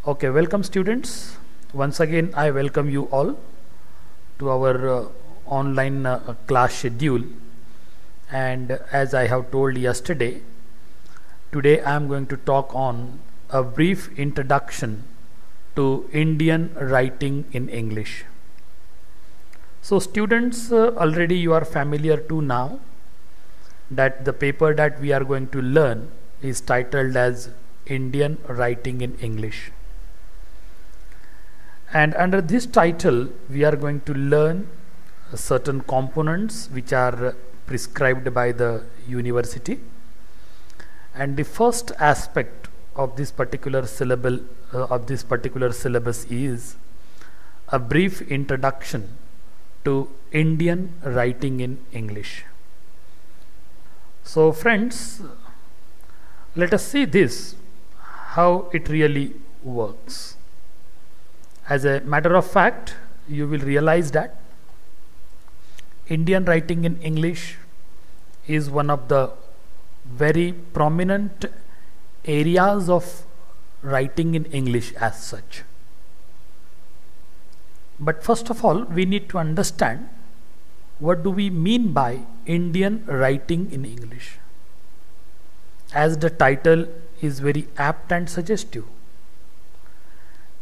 Okay, welcome students. Once again, I welcome you all to our online class schedule. And as I have told yesterday, today I am going to talk on a brief introduction to Indian writing in English. So students, already you are familiar to now that the paper that we are going to learn is titled as Indian writing in English. And under this title, we are going to learn certain components which are prescribed by the university. And the first aspect of this particular syllabus is a brief introduction to Indian writing in English. So friends, let us see this, how it really works. As a matter of fact, you will realize that Indian writing in English is one of the very prominent areas of writing in English as such. But first of all, we need to understand what do we mean by Indian writing in English. As the title is very apt and suggestive,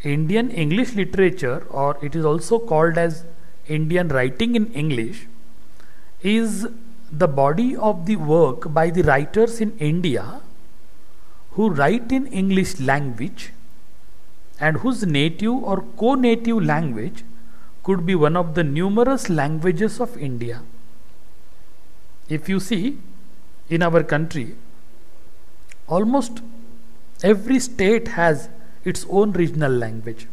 Indian English literature, or it is also called as Indian writing in English, is the body of the work by the writers in India who write in English language and whose native or co-native language could be one of the numerous languages of India. If you see, in our country, almost every state has its own regional language.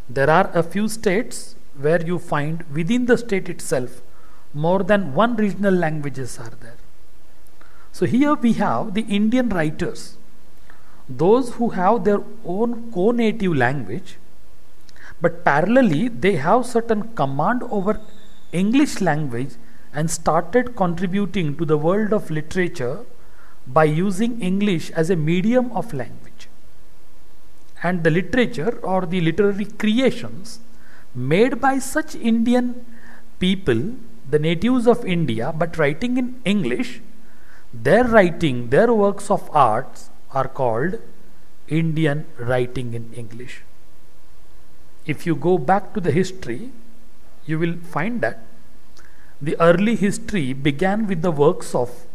There are a few states where you find within the state itself more than one regional languages are there. So here we have the Indian writers, those who have their own co-native language, but parallelly they have certain command over English language and started contributing to the world of literature by using English as a medium of language. And the literature or the literary creations made by such Indian people, the natives of India, but writing in English, their writing, their works of arts are called Indian writing in English. If you go back to the history, you will find that the early history began with the works of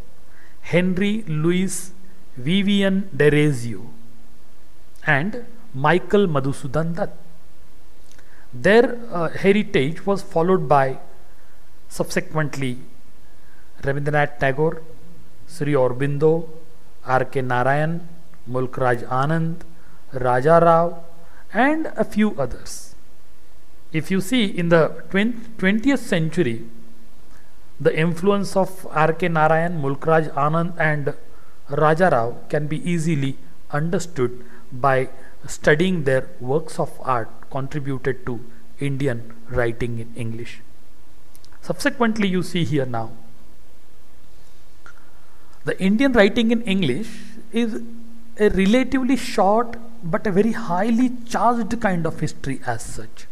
Henry Louis Vivian D'Erezio and Michael Madhusudan Dutt. Their heritage was followed by subsequently Rabindranath Tagore, Sri Aurobindo, R.K. Narayan, Mulk Raj Anand, Raja Rao, and a few others. If you see in the 20th century, the influence of R.K. Narayan, Mulk Raj Anand, and Raja Rao can be easily understood by studying their works of art contributed to Indian writing in English. Subsequently, you see here now, the Indian writing in English is a relatively short but a very highly charged kind of history as such.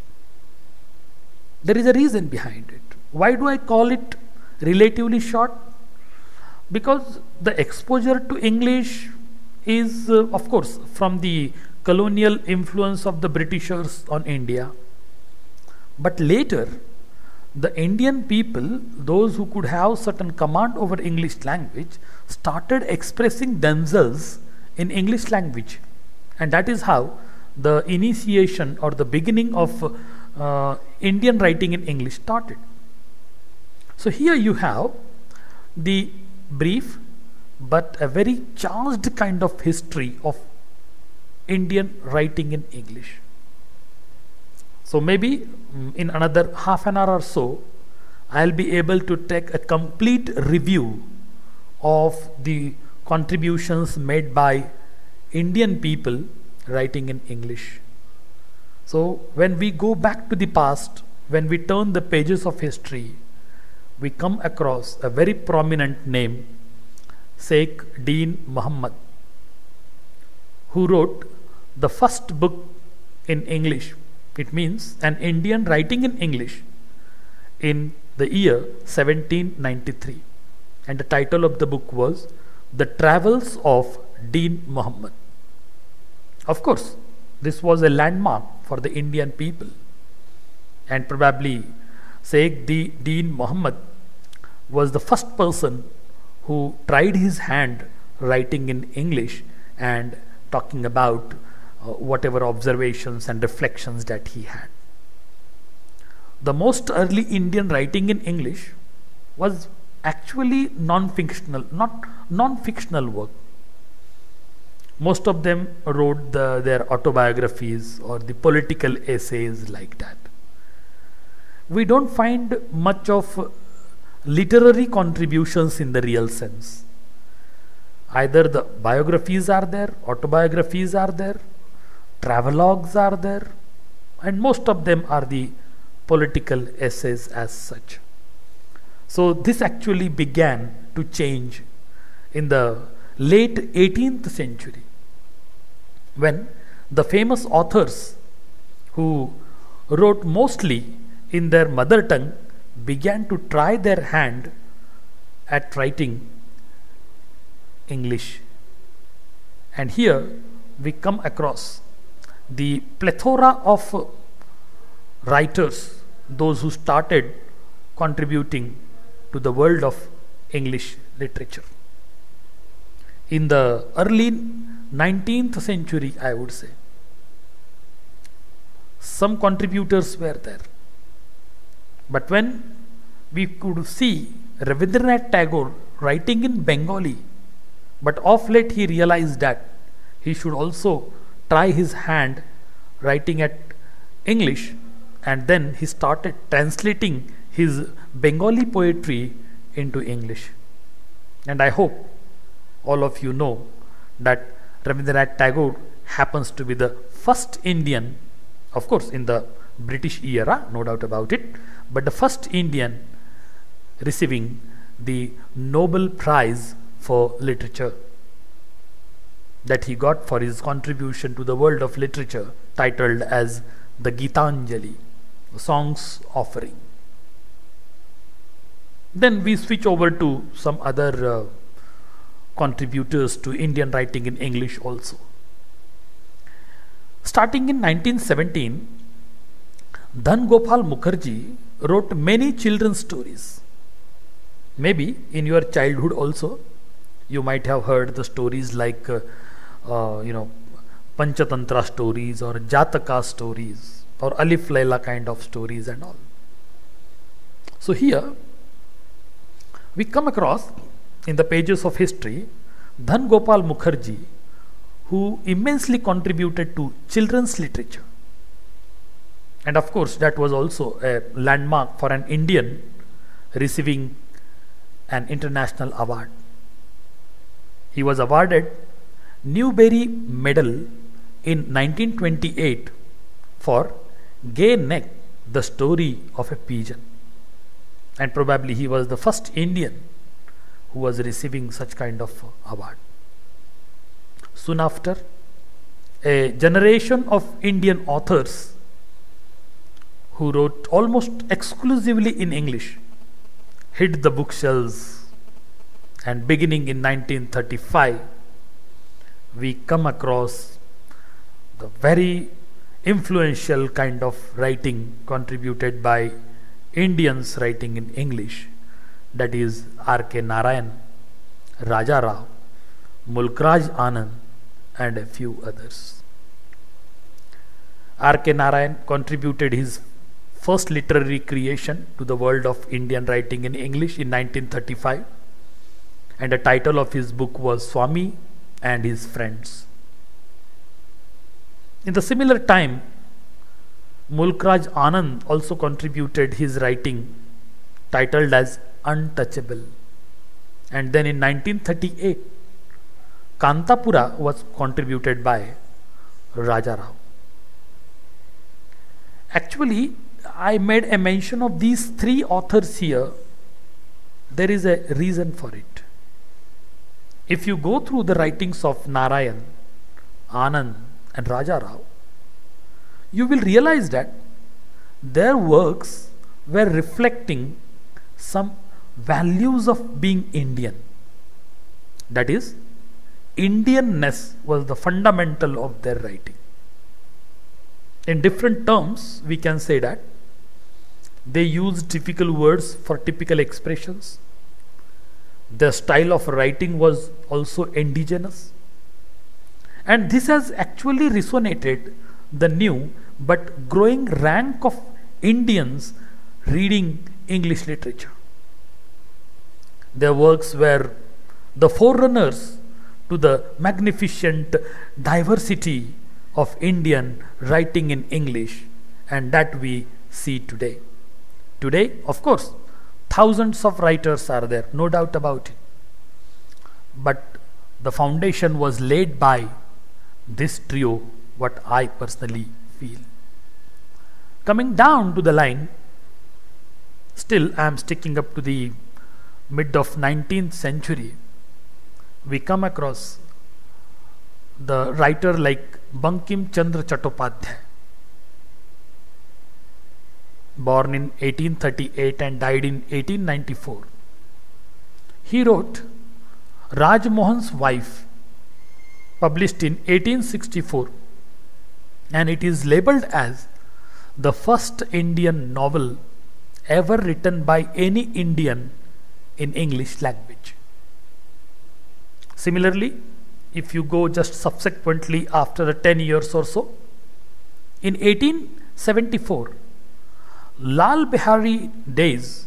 There is a reason behind it. Why do I call it relatively short? Because the exposure to English is of course from the colonial influence of the Britishers on India. But later, the Indian people, those who could have certain command over English language, started expressing themselves in English language. And that is how the initiation or the beginning of Indian writing in English started. So here you have the brief but a very charged kind of history of Indian writing in English. So maybe in another half an hour or so, I'll be able to take a complete review of the contributions made by Indian people writing in English. So when we go back to the past, when we turn the pages of history, we come across a very prominent name, Sheikh Dean Muhammad, who wrote the first book in English. It means an Indian writing in English in the year 1793. And the title of the book was The Travels of Deen Muhammad. Of course, this was a landmark for the Indian people, and probably Sheikh Deen Muhammad was the first person who tried his hand writing in English and talking about whatever observations and reflections that he had. The most early Indian writing in English was actually non-fictional work. Most of them wrote their autobiographies or the political essays like that. We don't find much of literary contributions in the real sense. Either the biographies are there, autobiographies are there, travelogues are there, and most of them are the political essays as such. So this actually began to change in the late 18th century, when the famous authors who wrote mostly in their mother tongue began to try their hand at writing English. And here we come across the plethora of writers, those who started contributing to the world of English literature. In the early 19th century, I would say, some contributors were there. But when we could see Rabindranath Tagore writing in Bengali, but of late he realized that he should also try his hand writing at English, and then he started translating his Bengali poetry into English. And I hope all of you know that Rabindranath Tagore happens to be the first Indian, of course in the British era, no doubt about it, but the first Indian receiving the Nobel Prize for Literature that he got for his contribution to the world of literature, titled as the Gitanjali, Songs Offering. Then we switch over to some other contributors to Indian writing in English also. Starting in 1917, Dhan Gopal Mukherjee wrote many children's stories. Maybe in your childhood also you might have heard the stories like Panchatantra stories or Jataka stories or Alif Laila kind of stories and all. So here we come across in the pages of history Dhan Gopal Mukherjee, who immensely contributed to children's literature. And of course that was also a landmark for an Indian receiving an international award. He was awarded Newbery Medal in 1928 for Gay Neck, the story of a pigeon. And probably he was the first Indian who was receiving such kind of award. Soon after, a generation of Indian authors who wrote almost exclusively in English hit the bookshelves, and beginning in 1935 we come across the very influential kind of writing contributed by Indians writing in English, that is R.K. Narayan, Raja Rao, Mulkraj Anand and a few others. R.K. Narayan contributed his first literary creation to the world of Indian writing in English in 1935, and the title of his book was Swami and His Friends. In the similar time, Mulkraj Anand also contributed his writing titled as Untouchable, and then in 1938 Kantapura was contributed by Raja Rao. Actually, I made a mention of these three authors here. There is a reason for it. If you go through the writings of Narayan, Anand and Raja Rao, you will realize that their works were reflecting some values of being Indian. That is, Indianness was the fundamental of their writing. In different terms, we can say that they used typical words for typical expressions. Their style of writing was also indigenous. And this has actually resonated the new but growing rank of Indians reading English literature. Their works were the forerunners to the magnificent diversity of Indian writing in English, and that we see today. Today, of course, thousands of writers are there, no doubt about it. But the foundation was laid by this trio, what I personally feel. Coming down to the line, still I am sticking up to the mid of 19th century, we come across the writer like Bankim Chandra Chattopadhyay, born in 1838 and died in 1894. He wrote Raj Mohan's Wife, published in 1864, and it is labeled as the first Indian novel ever written by any Indian in English language. Similarly, if you go just subsequently after 10 years or so, in 1874, Lal Bihari Dey's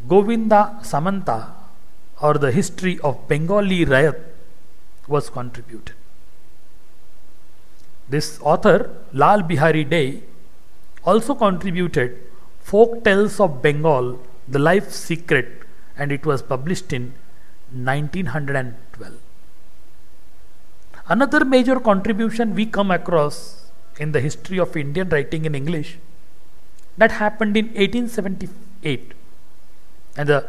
Govinda Samanta, or the History of Bengali Rayat, was contributed. This author, Lal Bihari Dey, also contributed Folk Tales of Bengal, The Life Secret, and it was published in 1912. Another major contribution we come across in the history of Indian writing in English, that happened in 1878, and the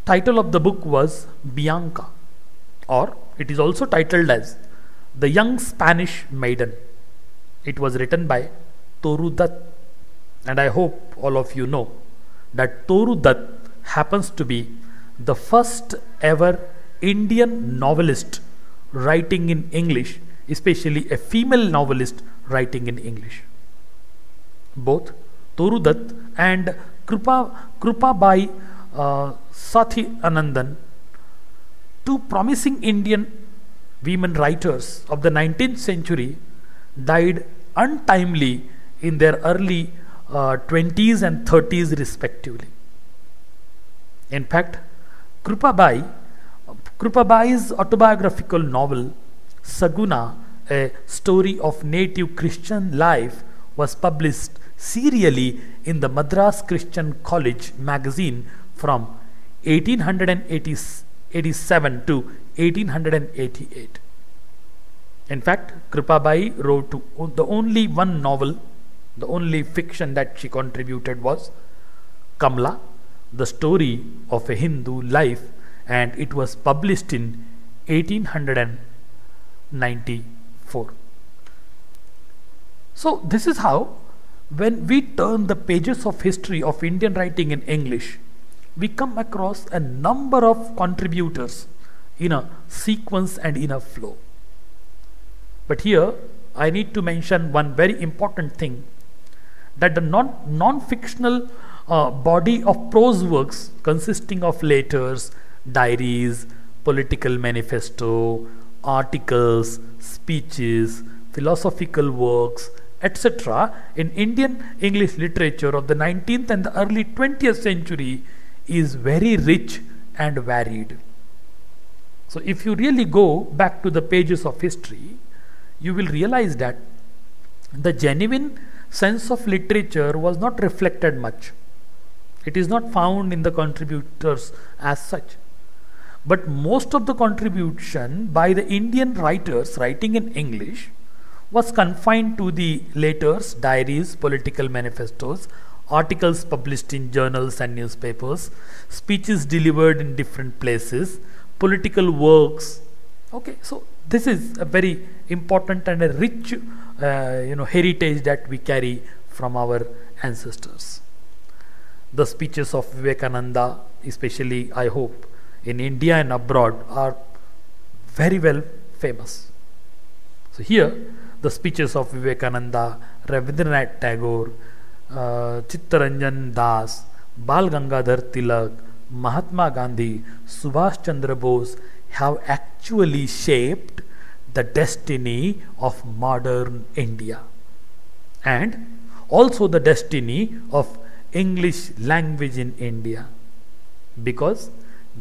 title of the book was Bianca, or it is also titled as The Young Spanish Maiden. It was written by Toru Dutt, and I hope all of you know that Toru Dutt happens to be the first ever Indian novelist writing in English, especially a female novelist writing in English. Both Toru Dutt and Krupabai Sathi Anandan, two promising Indian women writers of the 19th century, died untimely in their early 20s and 30s respectively. In fact, Krupabai's autobiographical novel Saguna, a story of native Christian life, was published serially in the Madras Christian College magazine from 1887 to 1888. In fact, Krupabai wrote the only one novel, the only fiction that she contributed was Kamla, the story of a Hindu life, and it was published in 1894. So this is how, when we turn the pages of history of Indian writing in English, we come across a number of contributors in a sequence and in a flow. But here I need to mention one very important thing, that the non-fictional body of prose works consisting of letters, diaries, political manifesto, articles, speeches, philosophical works, etc. in Indian English literature of the 19th and the early 20th century is very rich and varied. So if you really go back to the pages of history, you will realize that the genuine sense of literature was not reflected much. It is not found in the contributors as such. But most of the contribution by the Indian writers writing in English was confined to the letters, diaries, political manifestos, articles published in journals and newspapers, speeches delivered in different places, political works. Okay, so This is a very important and a rich heritage that we carry from our ancestors. The speeches of Vivekananda, especially I hope in India and abroad, are very well famous. So here the speeches of Vivekananda, Rabindranath Tagore, Chittaranjan Das, Bal Gangadhar Tilak, Mahatma Gandhi, Subhash Chandra Bose have actually shaped the destiny of modern India and also the destiny of English language in India, because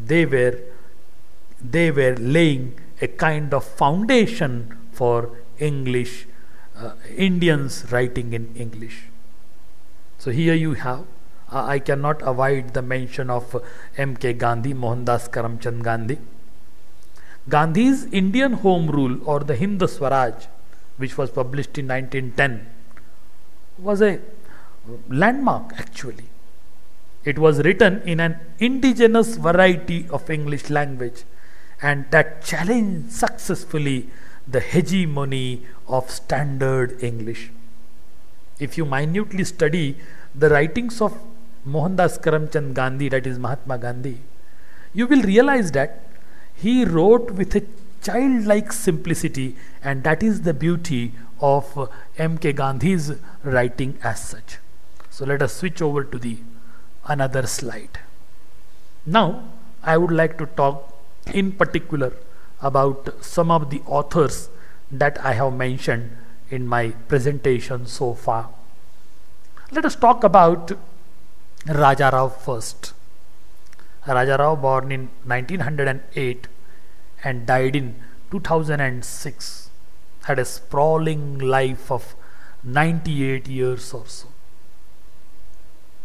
they were laying a kind of foundation for English, Indians writing in English. So here you have, I cannot avoid the mention of M.K. Gandhi, Mohandas Karamchand Gandhi. Gandhi's Indian Home Rule, or the Hind Swaraj, which was published in 1910, was a landmark actually. It was written in an indigenous variety of English language, and that challenged successfully the hegemony of standard English. If you minutely study the writings of Mohandas Karamchand Gandhi, that is Mahatma Gandhi, you will realize that he wrote with a childlike simplicity, and that is the beauty of M.K. Gandhi's writing as such. So let us switch over to the another slide. Now I would like to talk in particular about some of the authors that I have mentioned in my presentation so far. Let us talk about Raja Rao first. Raja Rao, born in 1908 and died in 2006, had a sprawling life of 98 years or so.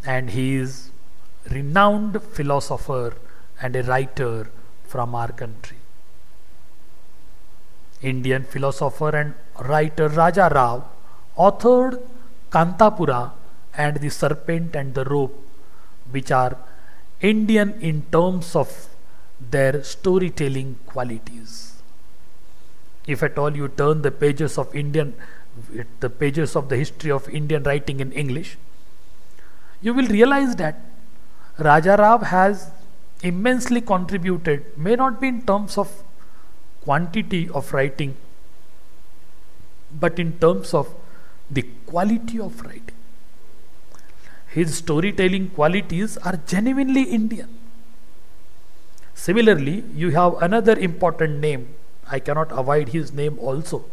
And he is a renowned philosopher and a writer from our country. Indian philosopher and writer Raja Rao authored Kantapura and The Serpent and the Rope, which are Indian in terms of their storytelling qualities. If at all you turn the pages of the history of Indian writing in English, you will realize that Raja Rao has immensely contributed, may not be in terms of quantity of writing, but in terms of the quality of writing. His storytelling qualities are genuinely Indian. Similarly, you have another important name. I cannot avoid his name also.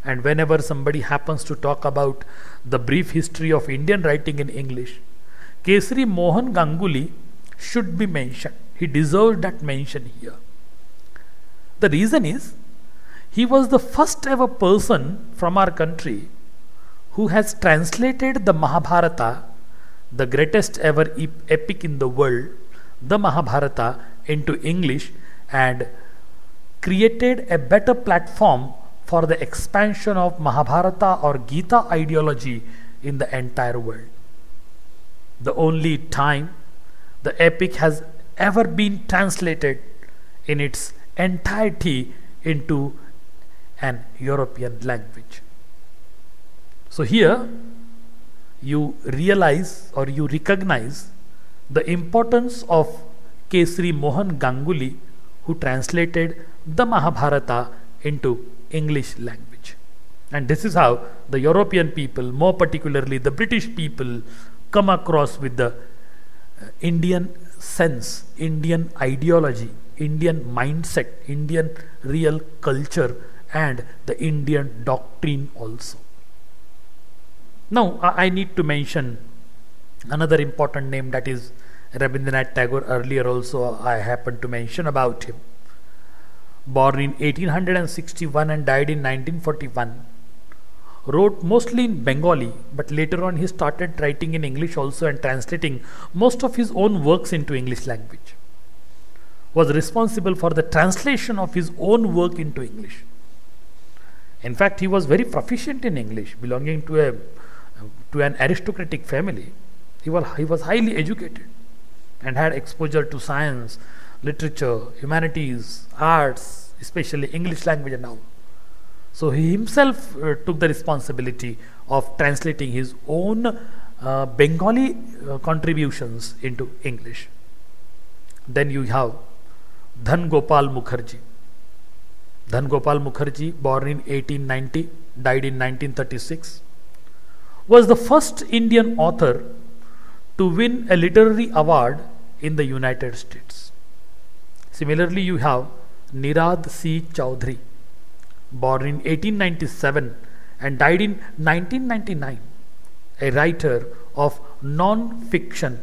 And whenever somebody happens to talk about the brief history of Indian writing in English, Kesari Mohan Ganguly should be mentioned. He deserved that mention here. The reason is, he was the first ever person from our country who has translated the Mahabharata, the greatest ever epic in the world, the Mahabharata, into English and created a better platform for the expansion of Mahabharata or Gita ideology in the entire world. The only time the epic has ever been translated in its entirety into an European language. So here you realize or you recognize the importance of Kesari Mohan Ganguly, who translated the Mahabharata into English language. And this is how the European people, more particularly the British people, come across with the Indian sense, Indian ideology, Indian mindset, Indian real culture, and the Indian doctrine also. Now I need to mention another important name, that is Rabindranath Tagore. Earlier also I happened to mention about him. Born in 1861 and died in 1941. Wrote mostly in Bengali, but later on he started writing in English also and translating most of his own works into English language. Was responsible for the translation of his own work into English. In fact, he was very proficient in English, belonging to an aristocratic family. He was highly educated and had exposure to science literature, humanities, arts, especially English language and all. So he himself took the responsibility of translating his own Bengali contributions into English. Then you have Dhan Gopal Mukherjee. Dhan Gopal Mukherjee, born in 1890, died in 1936, was the first Indian author to win a literary award in the United States. Similarly, you have Nirad C. Chaudhary, born in 1897 and died in 1999, a writer of non-fiction,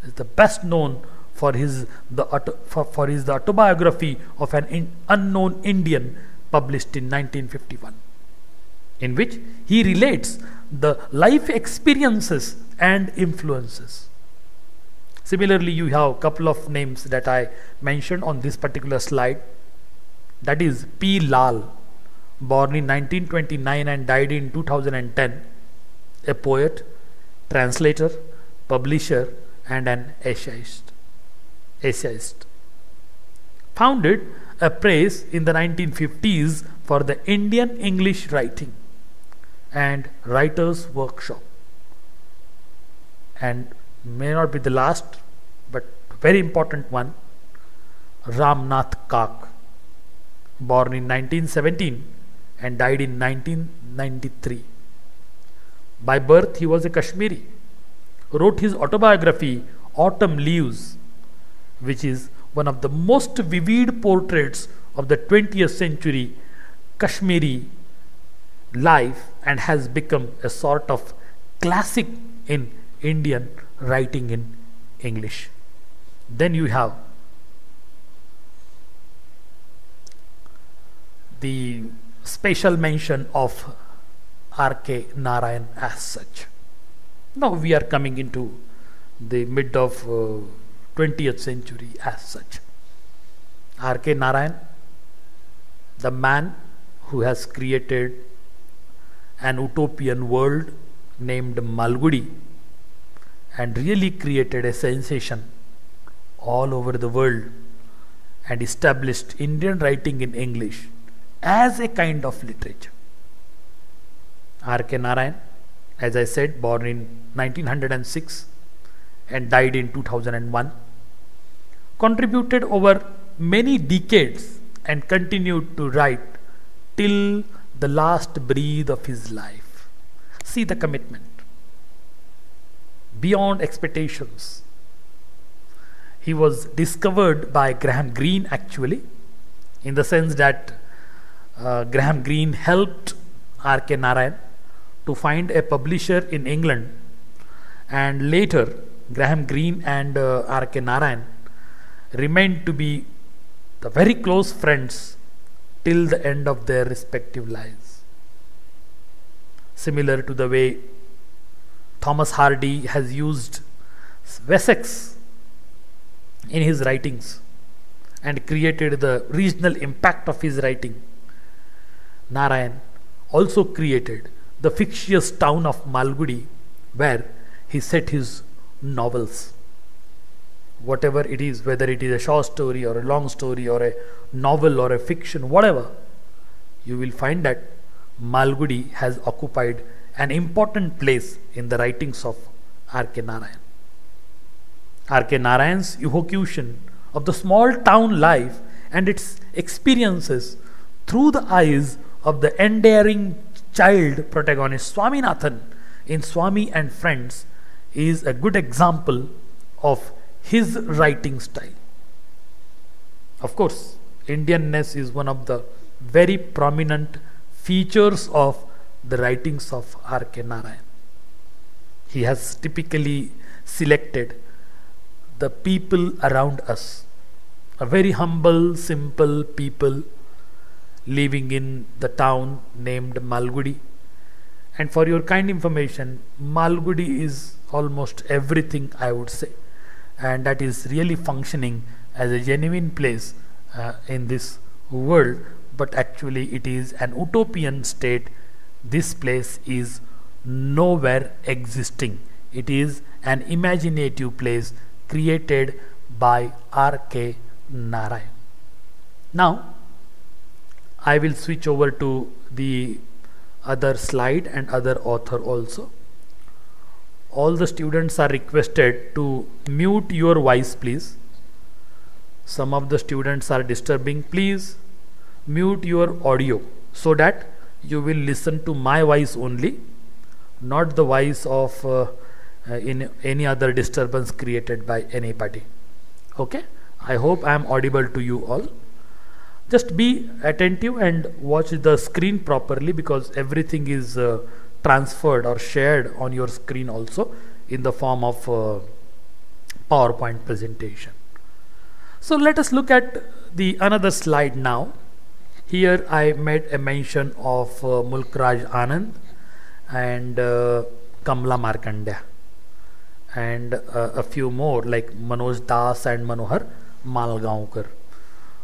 is the best known for his the autobiography of an unknown Indian, published in 1951, in which he relates the life experiences and influences. Similarly, you have a couple of names that I mentioned on this particular slide. That is P. Lal, born in 1929 and died in 2010, a poet, translator, publisher, and an essayist. Founded a press in the 1950s for the Indian English writing and writers workshop. And may not be the last, but very important one, Ramnath Kak, born in 1917 and died in 1993. By birth he was a Kashmiri, wrote his autobiography Autumn Leaves, which is one of the most vivid portraits of the 20th century Kashmiri life and has become a sort of classic in Indian writing in English. Then you have the special mention of R.K. Narayan as such. Now we are coming into the mid of 20th century as such. R.K. Narayan, the man who has created an utopian world named Malgudi and really created a sensation all over the world and established Indian writing in English as a kind of literature. R.K. Narayan, as I said, born in 1906 and died in 2001, contributed over many decades and continued to write till the last breath of his life. See the commitment. Beyond expectations. He was discovered by Graham Greene actually, in the sense that Graham Greene helped R.K. Narayan to find a publisher in England, and later Graham Greene and R.K. Narayan remained to be the very close friends till the end of their respective lives. Similar to the way Thomas Hardy has used Wessex in his writings and created the regional impact of his writing, Narayan also created the fictitious town of Malgudi, where he set his novels. Whatever it is, whether it is a short story or a long story or a novel or a fiction, whatever, you will find that Malgudi has occupied an important place in the writings of R.K. Narayan. R.K. Narayan's evocation of the small town life and its experiences through the eyes of the endearing child protagonist Swaminathan in Swami and Friends is a good example of his writing style. Of course, Indianness is one of the very prominent features of the writings of R.K. Narayan. He has typically selected the people around us, a very humble, simple people living in the town named Malgudi. And for your kind information, Malgudi is almost everything, I would say, and that is really functioning as a genuine place in this world, but actually it is an utopian state. This place is nowhere existing. It is an imaginative place created by R.K. Narayan. Now I will switch over to the other slide and other author also. All the students are requested to mute your voice, please. Some of the students are disturbing. Please mute your audio so that you will listen to my voice only, not the voice of in any other disturbance created by anybody. Okay, I hope I am audible to you all. Just be attentive and watch the screen properly, because everything is transferred or shared on your screen also in the form of PowerPoint presentation. So let us look at the another slide now. Here I made a mention of Mulkraj Anand and Kamla Markandeya, and a few more like Manoj Das and Manohar Malgaonkar.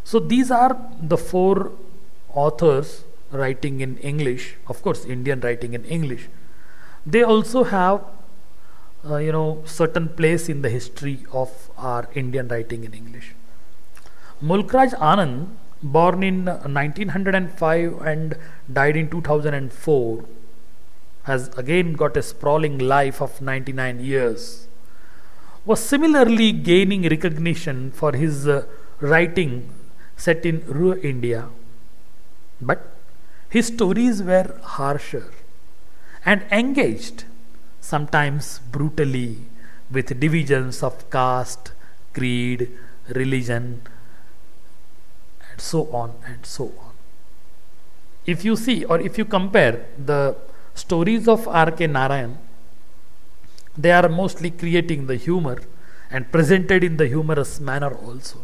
So these are the four authors writing in English, of course Indian writing in English. They also have certain place in the history of our Indian writing in English. Mulkraj Anand, born in 1905 and died in 2004, has again got a sprawling life of 99 years, was similarly gaining recognition for his writing set in rural India, but his stories were harsher and engaged, sometimes brutally, with divisions of caste, creed, religion, and so on and so on. If you see or if you compare the stories of R.K. Narayan, they are mostly creating the humor and presented in the humorous manner also.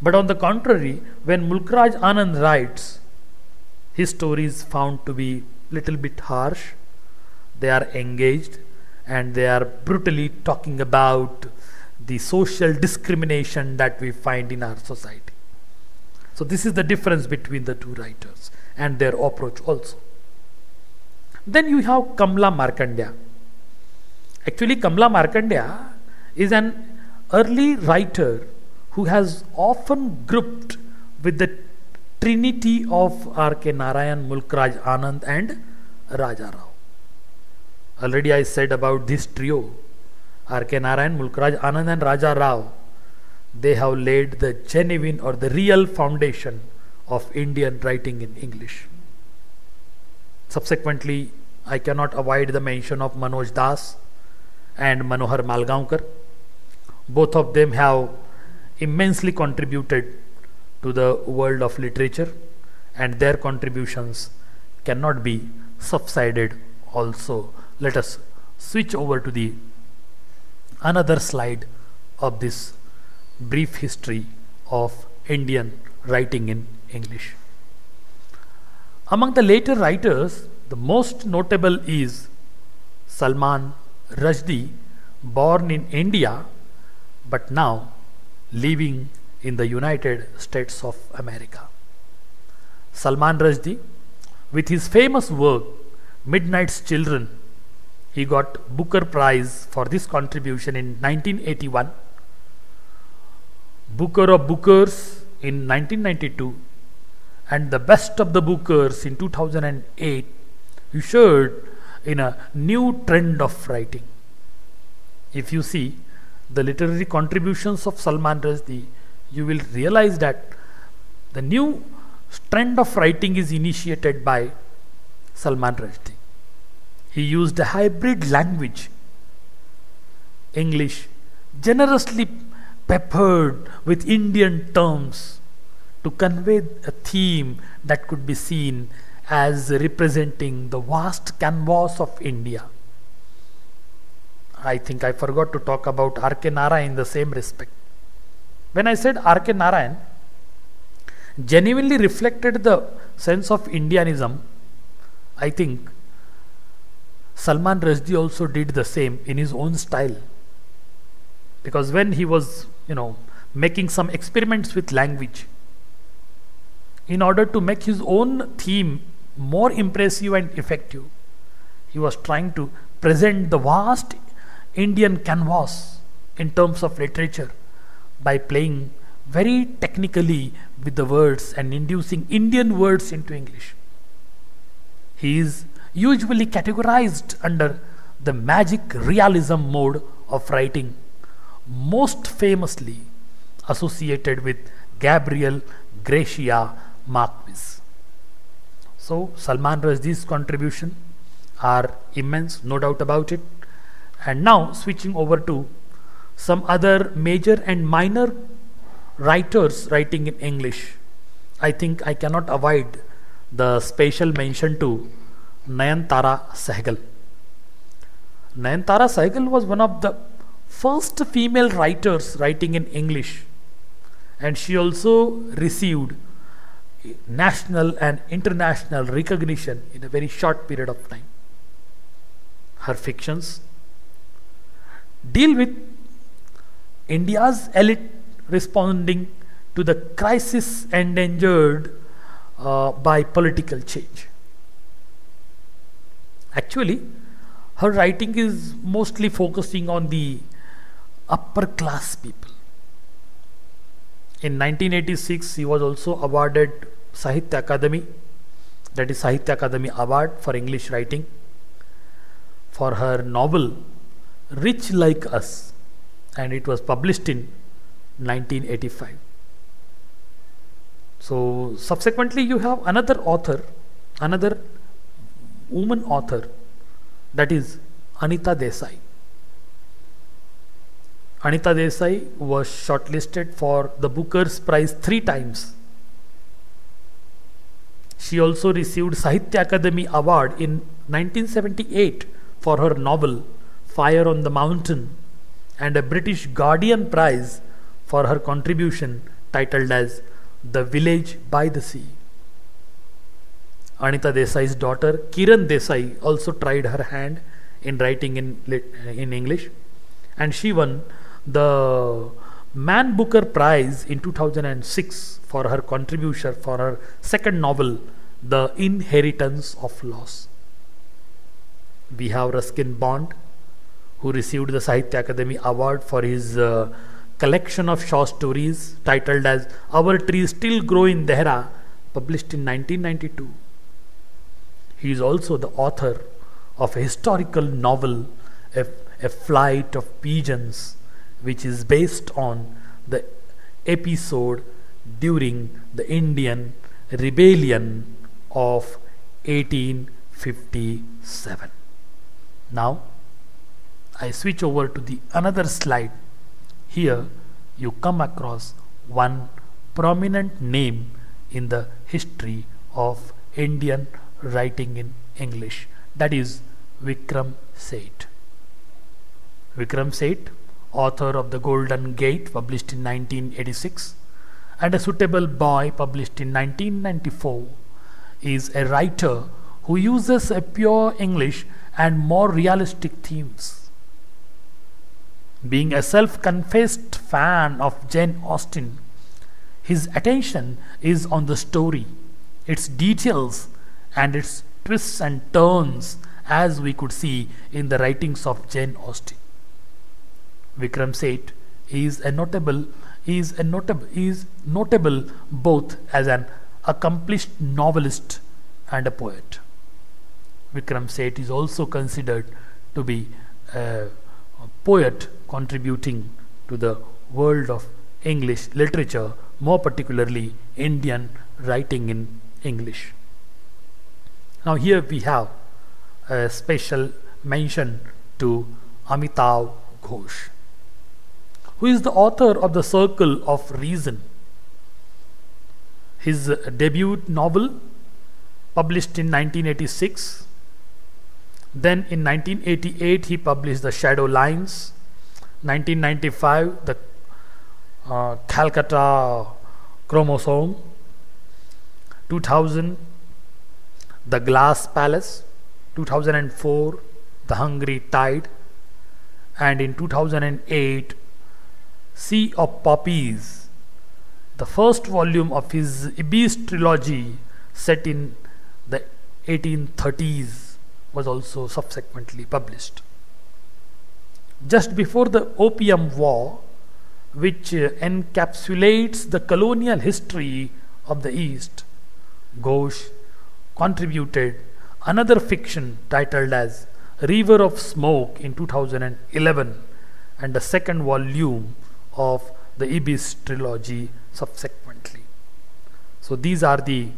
But on the contrary, when Mulkraj Anand writes, his stories found to be little bit harsh, they are engaged, and they are brutally talking about the social discrimination that we find in our society. So this is the difference between the two writers and their approach also. Then you have Kamla Markandeya. Actually, Kamla Markandeya is an early writer who has often grouped with the trinity of R.K. Narayan, Mulkraj Anand and Raja Rao. Already I said about this trio, R.K. Narayan, Mulkraj Anand and Raja Rao. They have laid the genuine or the real foundation of Indian writing in English. Subsequently, I cannot avoid the mention of Manoj Das and Manohar Malgaonkar. Both of them have immensely contributed to the world of literature, and their contributions cannot be subsided also. Let us switch over to the another slide of this brief history of Indian writing in English. Among the later writers, the most notable is Salman Rushdie, born in India but now living in the United States of America. Salman Rushdie, with his famous work Midnight's Children, he got Booker Prize for this contribution in 1981, Booker of Bookers in 1992, and the Best of the Bookers in 2008, ushered in a new trend of writing. If you see the literary contributions of Salman Rushdie, you will realize that the new trend of writing is initiated by Salman Rushdie. He used a hybrid language, English, generously peppered with Indian terms to convey a theme that could be seen as representing the vast canvas of India. I think I forgot to talk about R.K. Narayan in the same respect. When I said R.K. Narayan genuinely reflected the sense of Indianism, I think Salman Rushdie also did the same in his own style. Because when he was, making some experiments with language, in order to make his own theme more impressive and effective, he was trying to present the vast Indian canvas in terms of literature by playing very technically with the words and inducing Indian words into English. He is usually categorized under the magic realism mode of writing, most famously associated with Gabriel Garcia Marquez. So Salman Rushdie's contribution are immense, no doubt about it. And now switching over to some other major and minor writers writing in English, I think I cannot avoid the special mention to Nayantara Sehgal. Nayantara Sehgal was one of the first female writers writing in English, and she also received national and international recognition in a very short period of time. Her fictions deal with India's elite responding to the crisis endangered by political change. Actually, her writing is mostly focusing on the upper class people. In 1986, she was also awarded Sahitya Akademi, that is Sahitya Akademi Award for English writing, for her novel Rich Like Us, and it was published in 1985. So subsequently you have another author, another woman author, that is Anita Desai. Anita Desai was shortlisted for the Booker's Prize 3 times. She also received Sahitya Akademi Award in 1978 for her novel Fire on the Mountain, and a British Guardian Prize for her contribution titled as The Village by the Sea. Anita Desai's daughter Kiran Desai also tried her hand in writing in English, and she won the Man Booker Prize in 2006 for her contribution for her second novel, The Inheritance of Loss. We have Ruskin Bond, who received the Sahitya Akademi Award for his collection of short stories titled as Our Trees Still Grow in Dehra, published in 1992. He is also the author of a historical novel, A Flight of Pigeons, which is based on the episode during the Indian Rebellion of 1857. Now I switch over to the another slide. Here you come across one prominent name in the history of Indian writing in English, that is Vikram Seth. Vikram Seth, author of The Golden Gate, published in 1986, and A Suitable Boy, published in 1994, is a writer who uses a pure English and more realistic themes. Being a self-confessed fan of Jane Austen, his attention is on the story, its details, and its twists and turns, as we could see in the writings of Jane Austen. Vikram Seth is notable both as an accomplished novelist and a poet. Vikram Seth is also considered to be a poet contributing to the world of English literature, more particularly Indian writing in English. Now here we have a special mention to Amitav Ghosh, who is the author of The Circle of Reason. His debut novel, published in 1986. Then in 1988 he published The Shadow Lines. 1995 The Calcutta Chromosome. 2000 The Glass Palace. 2004 The Hungry Tide. And in 2008 Sea of Poppies, the first volume of his Ibis trilogy set in the 1830s, was also subsequently published. Just before the Opium War, which encapsulates the colonial history of the East. Ghosh contributed another fiction titled as River of Smoke in 2011 and the second volume of the Ibis trilogy subsequently. So these are the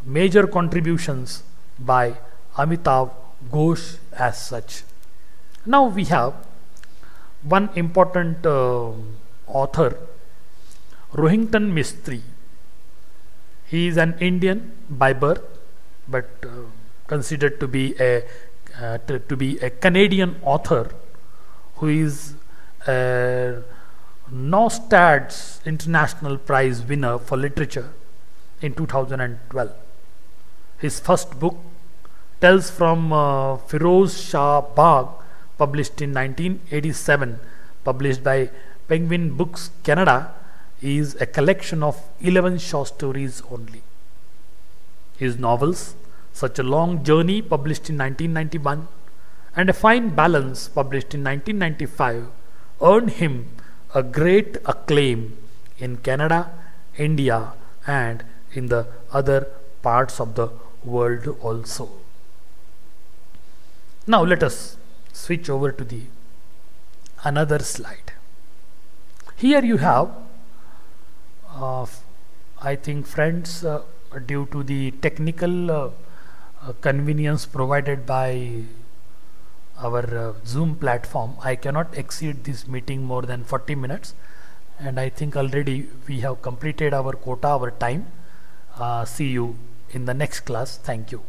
major contributions by Amitav Ghosh as such. Now we have one important author, Rohington Mistry. He is an Indian by birth, but considered to be a Canadian author who is a Nostad's International Prize winner for literature in 2012. His first book, Tales from Firoz Shah Bagh, published in 1987, published by Penguin Books Canada, is a collection of 11 short stories only. His novels, Such a Long Journey, published in 1991, and A Fine Balance, published in 1995, earned him a great acclaim in Canada, India, and in the other parts of the world also. Now let us switch over to the another slide. Here you have I think friends, due to the technical convenience provided by our Zoom platform, I cannot exceed this meeting more than 40 minutes, and I think already we have completed our quota, our time. See you in the next class. Thank you.